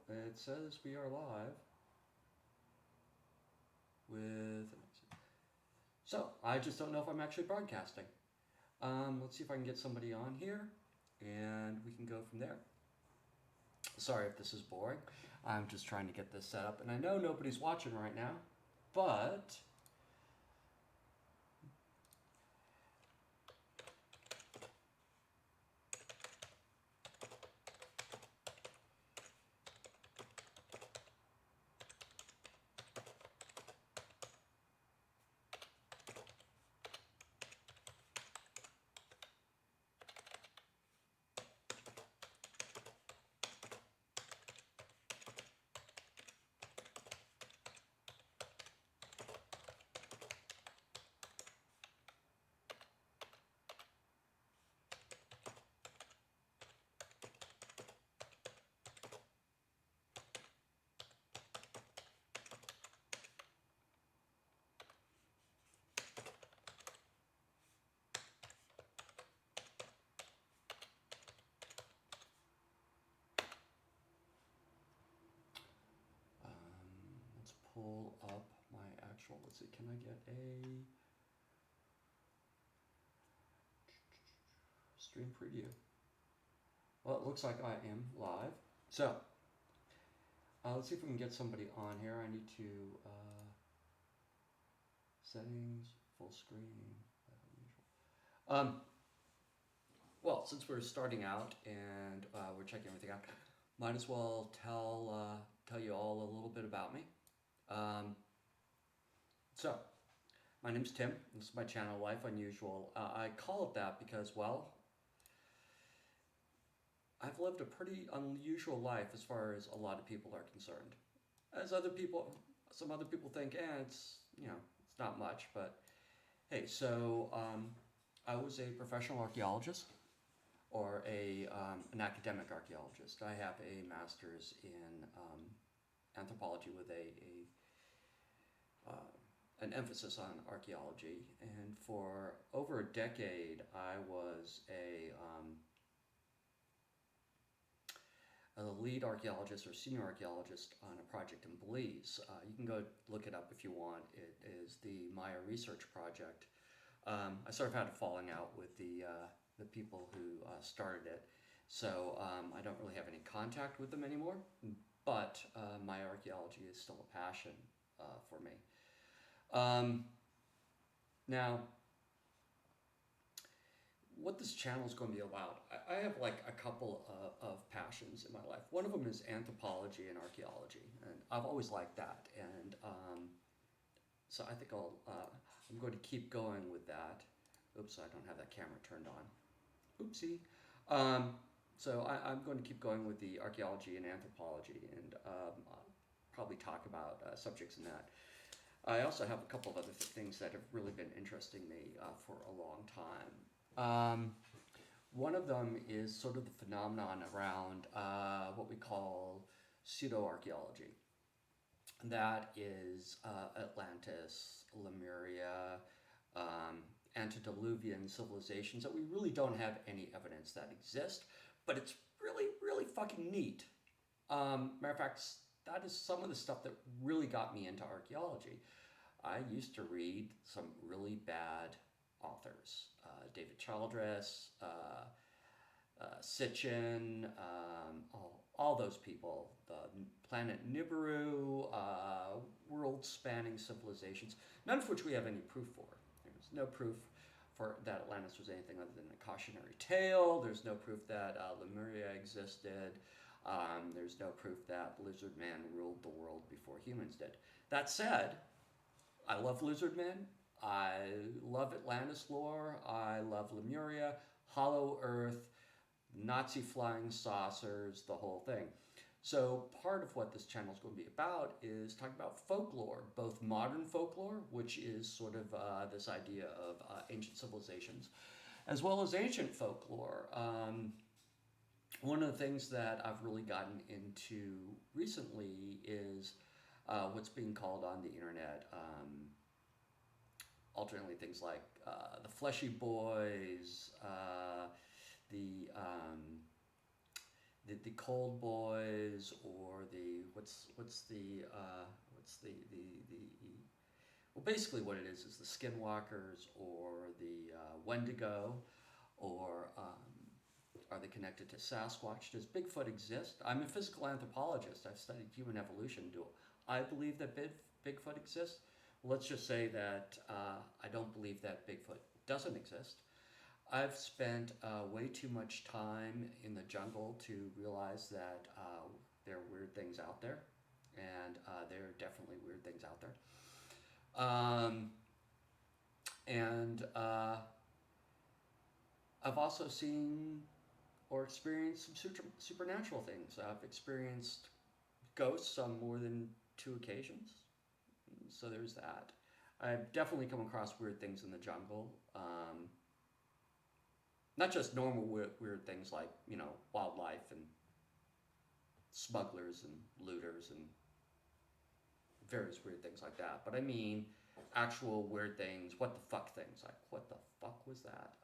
it says we are live with. So I just don't know if I'm actually broadcasting. Let's see if I can get somebody on here, and we can go from there. Sorry if this is boring. I'm just trying to get this set up, and I know nobody's watching right now, but let's pull up my actual. Let's see. Can I get a stream preview? Well, it looks like I am live. So let's see if we can get somebody on here. I need to settings, full screen. Um, well, since we're starting out and we're checking everything out, might as well tell you all a little bit about me. Um, so, my name's Tim. This is my channel, Life Unusual. I call it that because, well, I've lived a pretty unusual life as far as a lot of people are concerned. As some other people think, it's it's not much. But hey, so I was a professional archaeologist or an academic archaeologist. I have a master's in anthropology with an emphasis on archaeology, and for over a decade, I was a lead archaeologist or senior archaeologist on a project in Belize. You can go look it up if you want. It is the Maya Research Project. I sort of had a falling out with the people who started it, so I don't really have any contact with them anymore. But Maya archaeology is still a passion for me. Now, what this channel is going to be about, I have like a couple of passions in my life. One of them is anthropology and archaeology, and I've always liked that. And so I think I'm going to keep going with that. Oops, I don't have that camera turned on. Oopsie. So I'm going to keep going with the archaeology and anthropology, and I'll probably talk about subjects in that. I also have a couple of other things that have really been interesting me for a long time. One of them is sort of the phenomenon around what we call pseudo-archaeology. That is Atlantis, Lemuria, antediluvian civilizations that we really don't have any evidence that exist, but it's really, really fucking neat. Matter of fact, that is some of the stuff that really got me into archaeology. I used to read some really bad authors, David Childress, Sitchin, all those people, the planet Nibiru, world-spanning civilizations, none of which we have any proof for. There's no proof for that Atlantis was anything other than a cautionary tale. There's no proof that Lemuria existed. There's no proof that Lizard Man ruled the world before humans did. That said, I love Lizard Man. I love Atlantis lore. I love Lemuria, Hollow Earth, Nazi flying saucers, the whole thing. So part of what this channel is going to be about is talking about folklore, both modern folklore, which is sort of this idea of ancient civilizations, as well as ancient folklore. One of the things that I've really gotten into recently is what's being called on the internet, alternately things like the Fleshy Boys, the the Cold Boys, or the what's the well, basically what it is the Skinwalkers, or the Wendigo, or are they connected to Sasquatch? Does Bigfoot exist? I'm a physical anthropologist. I've studied human evolution. Do I believe that Bigfoot exists? Well, let's just say that I don't believe that Bigfoot doesn't exist. I've spent way too much time in the jungle to realize that there are weird things out there, and there are definitely weird things out there. And I've also seen or experienced some supernatural things. I've experienced ghosts on more than 2 occasions, so there's that. I've definitely come across weird things in the jungle. Not just normal weird things like, wildlife and smugglers and looters and various weird things like that, but I mean actual weird things, what the fuck things, like what the fuck was that?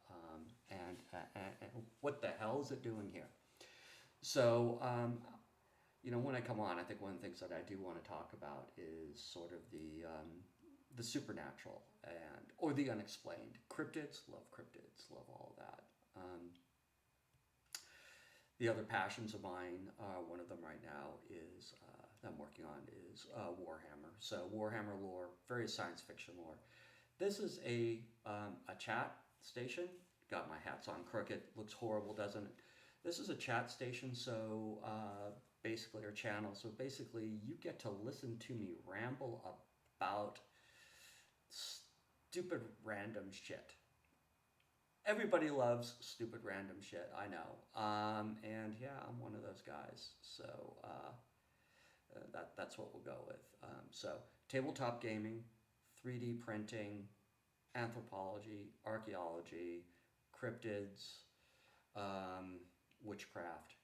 And what the hell is it doing here? So, when I come on, I think one of the things that I do want to talk about is sort of the supernatural or the unexplained. Cryptids, love all of that. The other passions of mine, one of them right now is that I'm working on is Warhammer. So Warhammer lore, various science fiction lore. This is a chat station. Got my hats on crooked. Looks horrible, doesn't it? This is a chat station, so basically, or channel. So basically, you get to listen to me ramble about stupid random shit. Everybody loves stupid random shit, I know. And yeah, I'm one of those guys. So that's what we'll go with. So tabletop gaming, 3D printing, anthropology, archaeology, cryptids, witchcraft,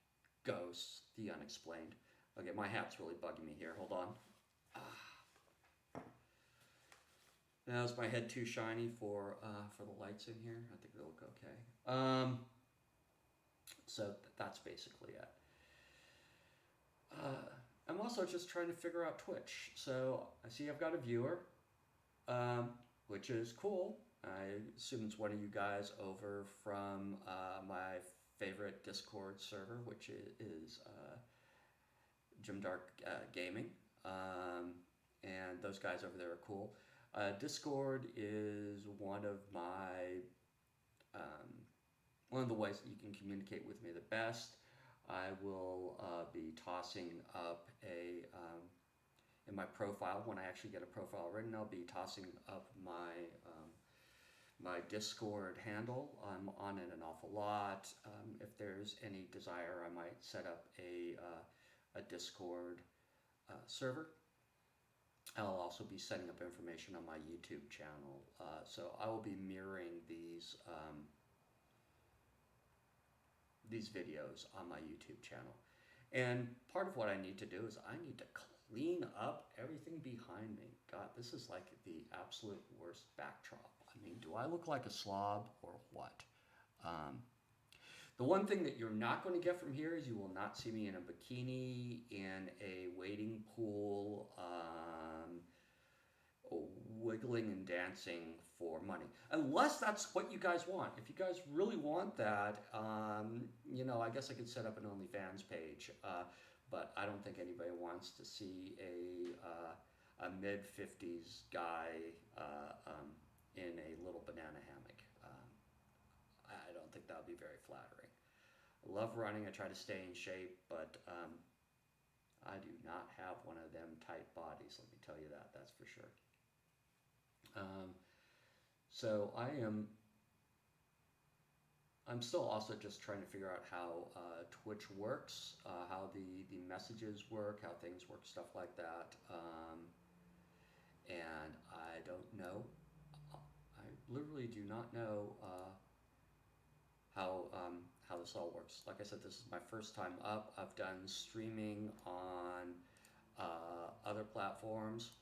ghosts, the unexplained. Okay, my hat's really bugging me here. Hold on. Now, is my head too shiny for the lights in here? I think it'll look okay. So that's basically it. I'm also just trying to figure out Twitch. So I see I've got a viewer, which is cool. I assume it's one of you guys over from my favorite Discord server, which is Jim Dark Gaming. And those guys over there are cool. Discord is one of the ways that you can communicate with me the best. I will be tossing up in my profile, when I actually get a profile written, I'll be tossing up my Discord handle. I'm on it an awful lot. If there's any desire, I might set up a Discord server. I'll also be setting up information on my YouTube channel. So I will be mirroring these videos on my YouTube channel. And part of what I need to do is I need to clean up everything behind me. God, this is like the absolute worst backdrop. I mean, do I look like a slob or what? The one thing that you're not going to get from here is you will not see me in a bikini, in a wading pool, wiggling and dancing for money. Unless that's what you guys want. If you guys really want that, I guess I could set up an OnlyFans page. But I don't think anybody wants to see a mid-50s guy in a little banana hammock. I don't think that would be very flattering. I love running. I try to stay in shape, but I do not have one of them tight bodies. Let me tell you that. That's for sure. So I'm still also just trying to figure out how Twitch works, how the messages work, how things work, stuff like that. And I don't know. I literally do not know how this all works. Like I said, this is my first time up. I've done streaming on other platforms.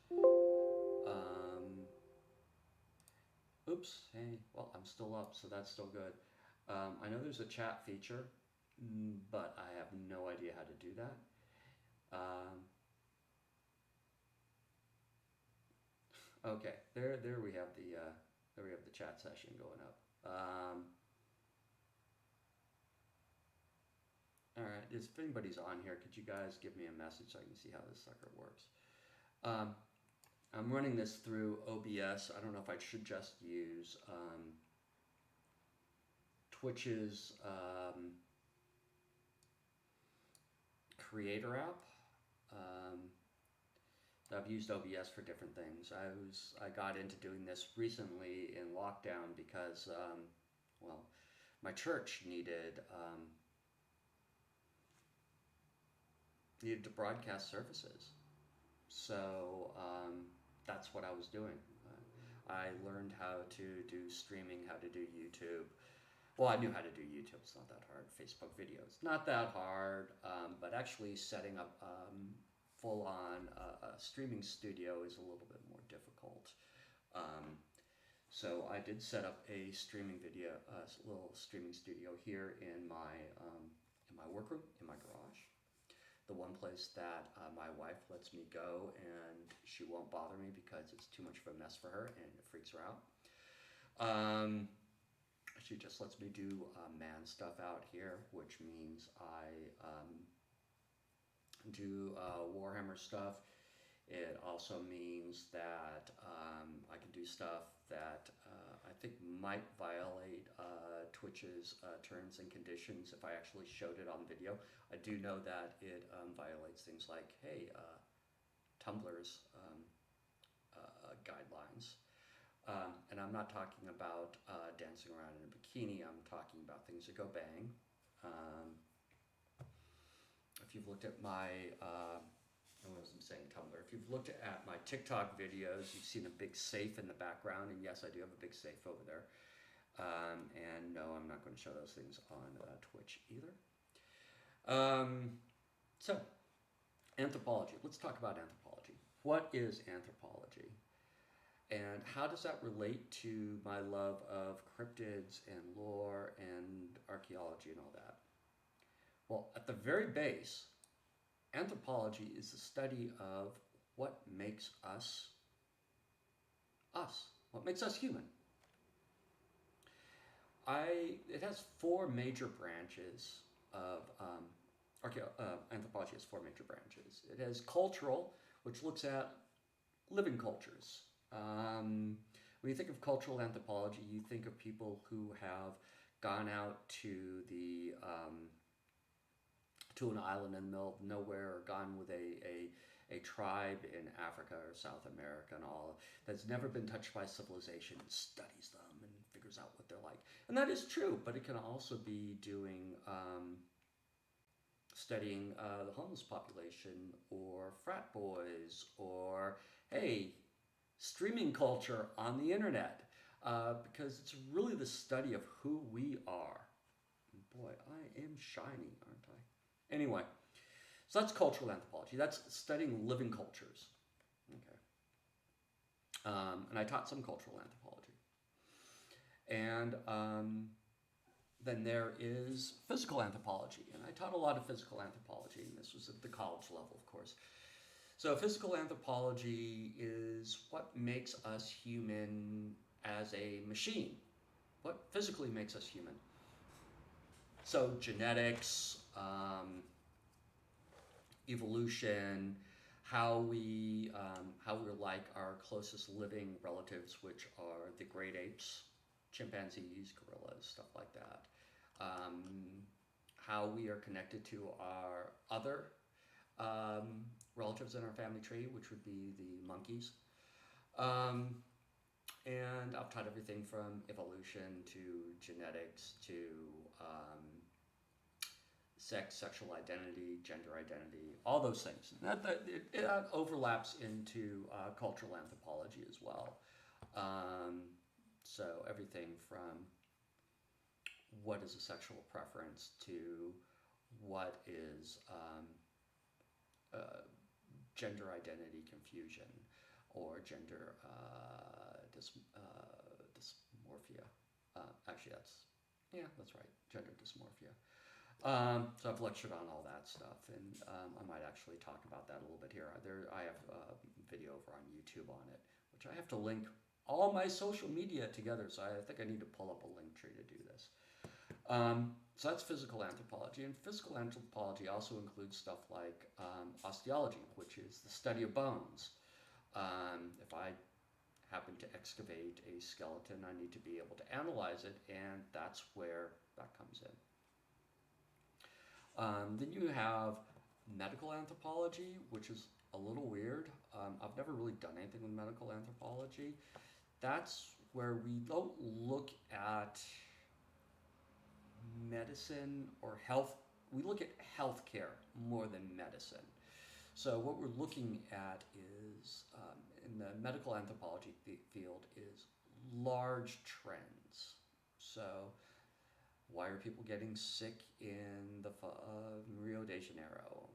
Oops, hey, well, I'm still up, so that's still good. I know there's a chat feature. but I have no idea how to do that. Um, okay, there we have the chat session going up. All right, if anybody's on here, could you guys give me a message so I can see how this sucker works? Um, I'm running this through OBS. I don't know if I should just use Twitch's creator app. I've used OBS for different things. I got into doing this recently in lockdown because well, my church needed to broadcast services. So that's what I was doing. I learned how to do streaming, how to do YouTube. Well, I knew how to do YouTube. It's not that hard. Facebook videos, not that hard. But actually setting up full-on streaming studio is a little bit more difficult. So I did set up a streaming video, little streaming studio here in my workroom, in my garage. The one place that my wife lets me go and she won't bother me because it's too much of a mess for her and it freaks her out. She just lets me do man stuff out here, which means I do Warhammer stuff. It also means that I can do stuff that I think might violate Twitch's terms and conditions if I actually showed it on video. I do know that it violates things like, hey, Tumblr's guidelines. And I'm not talking about dancing around in a bikini. I'm talking about things that go bang. If you've looked at my I wasn't saying Tumblr. If you've looked at my TikTok videos, you've seen a big safe in the background, and yes, I do have a big safe over there. And no, I'm not going to show those things on Twitch either. So, anthropology. Let's talk about anthropology. What is anthropology? And how does that relate to my love of cryptids and lore and archaeology and all that? Well, at the very base, anthropology is the study of what makes us us, what makes us human. It has four major branches of anthropology has four major branches. It has cultural, which looks at living cultures. When you think of cultural anthropology, you think of people who have gone out to to an island in the middle of nowhere, or gone with a tribe in Africa or South America and all, that's never been touched by civilization, and studies them and figures out what they're like. And that is true, but it can also be doing studying the homeless population, or frat boys, or, hey, streaming culture on the internet, because it's really the study of who we are. And boy, I am shiny, aren't I? Anyway, so that's cultural anthropology. That's studying living cultures. Okay. And I taught some cultural anthropology. And then there is physical anthropology. And I taught a lot of physical anthropology, and this was at the college level, of course. So physical anthropology is what makes us human as a machine. What physically makes us human. So genetics, evolution, how we're like our closest living relatives, which are the great apes, chimpanzees, gorillas, stuff like that. How we are connected to our other relatives in our family tree, which would be the monkeys. And I've taught everything from evolution to genetics to sex, sexual identity, gender identity, all those things. That overlaps into cultural anthropology as well. So everything from what is a sexual preference to what is gender identity confusion, or gender dysmorphia. Actually, that's right, gender dysmorphia. So I've lectured on all that stuff, and I might actually talk about that a little bit here. I have a video over on YouTube on it, which I have to link all my social media together. So I think I need to pull up a link tree to do this. So that's physical anthropology, and physical anthropology also includes stuff like osteology, which is the study of bones. If I happen to excavate a skeleton, I need to be able to analyze it, and that's where that comes in. Then you have medical anthropology, which is a little weird. I've never really done anything with medical anthropology. That's where we don't look at medicine or health. We look at healthcare more than medicine. So what we're looking at is, in the medical anthropology field, is large trends. So why are people getting sick in the Rio de Janeiro?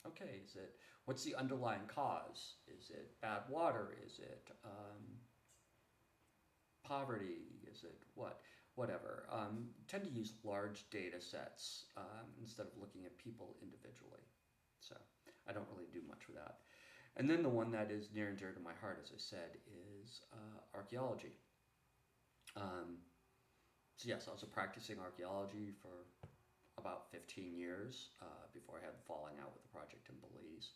Okay, what's the underlying cause? Is it bad water? Is it poverty? Is it what? Whatever. Tend to use large data sets instead of looking at people individually. So I don't really do much with that. And then the one that is near and dear to my heart, as I said, is archaeology. So yes, I was practicing archaeology for about 15 years before I had the falling out with the project in Belize.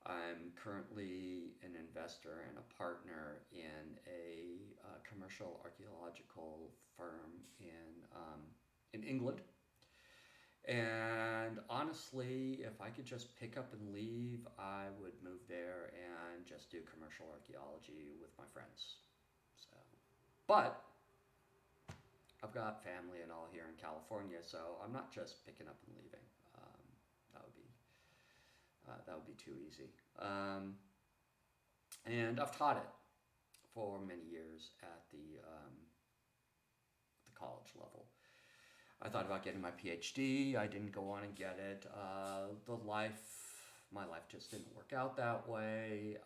I'm currently an investor and a partner in a commercial archaeological firm in England. And honestly, if I could just pick up and leave, I would move there and just do commercial archaeology with my friends. So, but I've got family and all here in California, so I'm not just picking up and leaving. That would be too easy. And I've taught it for many years at the college level. I thought about getting my PhD. I didn't go on and get it. My life just didn't work out that way.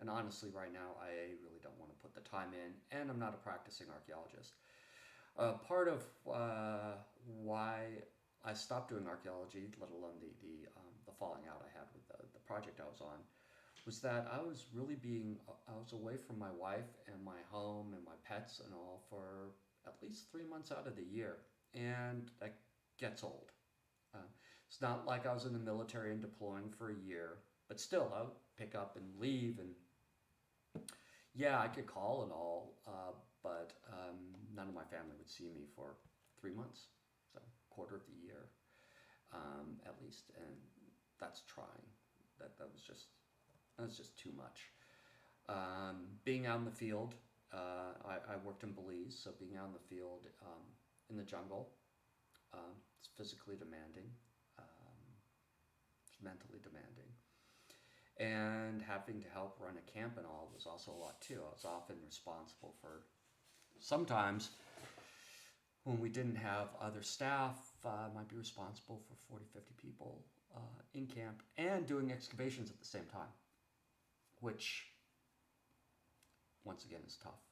And honestly, right now, I really don't want to put the time in, and I'm not a practicing archaeologist. Part of why I stopped doing archaeology, let alone the falling out I had with the project I was on, was that I was away from my wife and my home and my pets and all for at least 3 months out of the year, and that gets old. It's not like I was in the military and deploying for a year, but still, I would pick up and leave, and yeah, I could call and all, but none of my family would see me for 3 months, so quarter of the year at least, and that's trying. That was just too much. Being out in the field, I worked in Belize, so being out in the field in the jungle, it's physically demanding, it's mentally demanding. And having to help run a camp and all was also a lot too. I was often responsible for, sometimes when we didn't have other staff, I might be responsible for 40, 50 people in camp and doing excavations at the same time, which once again is tough.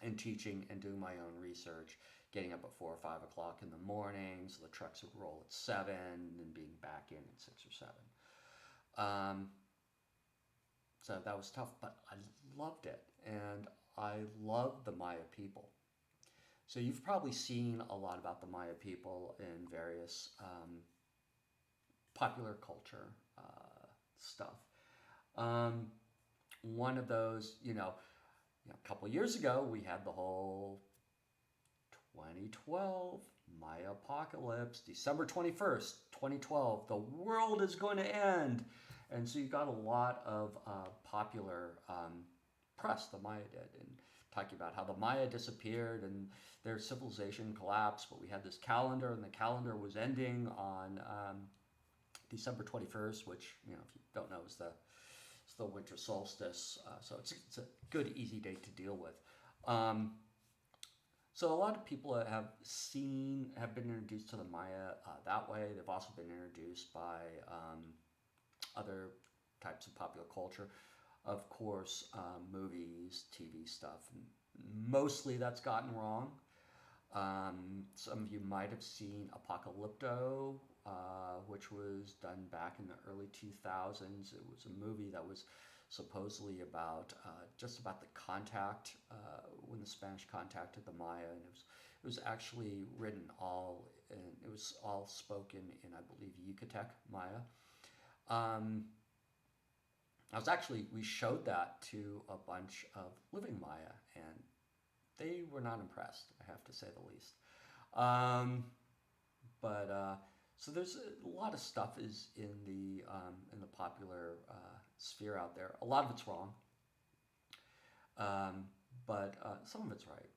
And teaching and doing my own research, getting up at 4 or 5 o'clock in the morning, so the trucks would roll at 7, and being back in at 6 or 7. So that was tough, but I loved it, and I love the Maya people. So you've probably seen a lot about the Maya people in various popular culture stuff. One of those, a couple years ago, we had the whole 2012 Maya apocalypse, December 21st, 2012. The world is going to end. And so you got a lot of popular press, the Maya did, and talking about how the Maya disappeared and their civilization collapsed, but we had this calendar, and the calendar was ending on December 21st, which, if you don't know, is the winter solstice. So it's a good, easy date to deal with. So a lot of people have been introduced to the Maya that way. They've also been introduced by other types of popular culture. Of course, movies, TV stuff. Mostly that's gotten wrong. Some of you might have seen Apocalypto, which was done back in the early 2000s. It was a movie that was supposedly about just about the contact when the Spanish contacted the Maya, and it was actually written all in, it was all spoken in, I believe, Yucatec Maya. Um, we showed that to a bunch of living Maya, and they were not impressed, I have to say the least. Um, but so there's a lot of stuff is in the popular sphere out there. A lot of it's wrong, um, but some of it's right.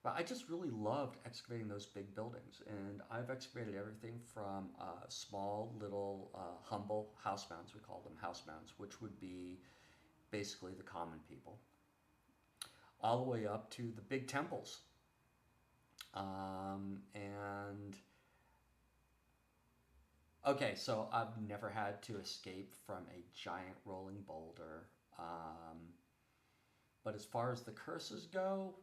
But I just really loved excavating those big buildings, and I've excavated everything from small, little, humble house mounds. We call them house mounds, which would be basically the common people, all the way up to the big temples. And okay, so I've never had to escape from a giant rolling boulder. Um, but as far as the curses go,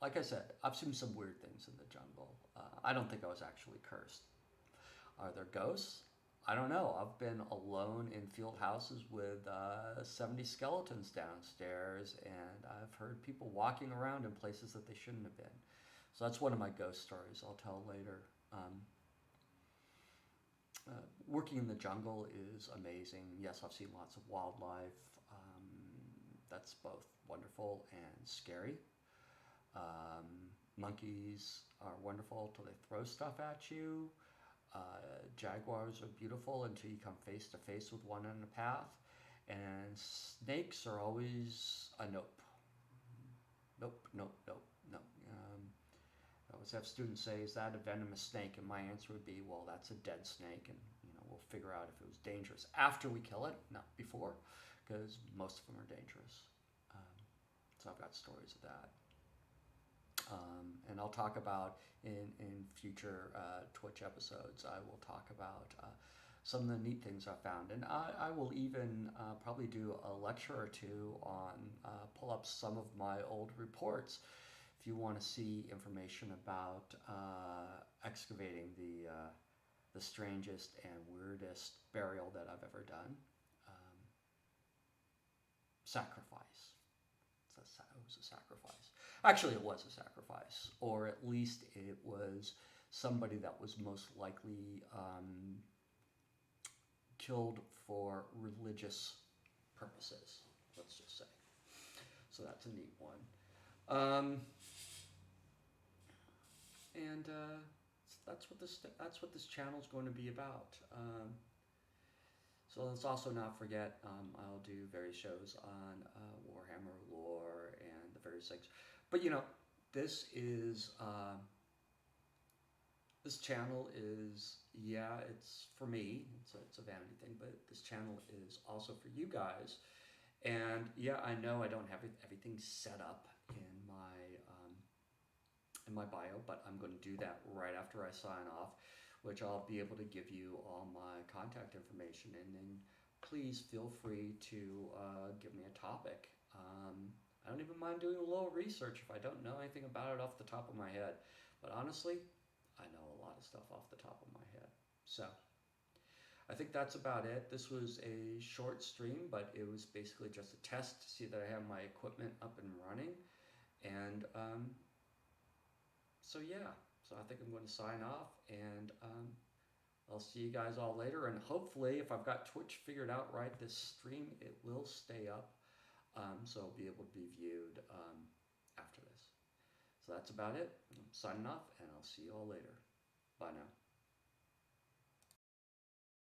like I said, I've seen some weird things in the jungle. I don't think I was actually cursed. Are there ghosts? I don't know. I've been alone in field houses with 70 skeletons downstairs, and I've heard people walking around in places that they shouldn't have been. So that's one of my ghost stories I'll tell later. Working in the jungle is amazing. Yes, I've seen lots of wildlife. That's both wonderful and scary. Monkeys are wonderful till they throw stuff at you. Jaguars are beautiful until you come face to face with one in a path. And snakes are always a nope. Nope, nope, nope, nope. I always have students say, "Is that a venomous snake?" And my answer would be, "Well, that's a dead snake, and we'll figure out if it was dangerous after we kill it, not before, because most of them are dangerous." So I've got stories of that. And I'll talk about in future Twitch episodes. I will talk about some of the neat things I found, and I will even probably do a lecture or two on pull up some of my old reports if you want to see information about excavating the strangest and weirdest burial that I've ever done. Sacrifice. It was a sacrifice. Actually, it was a sacrifice, or at least it was somebody that was most likely killed for religious purposes, let's just say. So that's a neat one. And that's what this channel is going to be about. So let's also not forget, I'll do various shows on Warhammer lore and the various things. But this is this channel is, yeah, it's for me. It's a vanity thing, but this channel is also for you guys. And yeah, I know I don't have everything set up in my bio, but I'm going to do that right after I sign off, which I'll be able to give you all my contact information, and then please feel free to give me a topic. I don't even mind doing a little research if I don't know anything about it off the top of my head, but honestly, I know a lot of stuff off the top of my head. So I think that's about it. This was a short stream, but it was basically just a test to see that I have my equipment up and running. And so yeah, so I think I'm going to sign off, and I'll see you guys all later. And hopefully, if I've got Twitch figured out right, this stream, it will stay up, so it'll be able to be viewed after this. So that's about it. I'm signing off, and I'll see you all later. Bye now.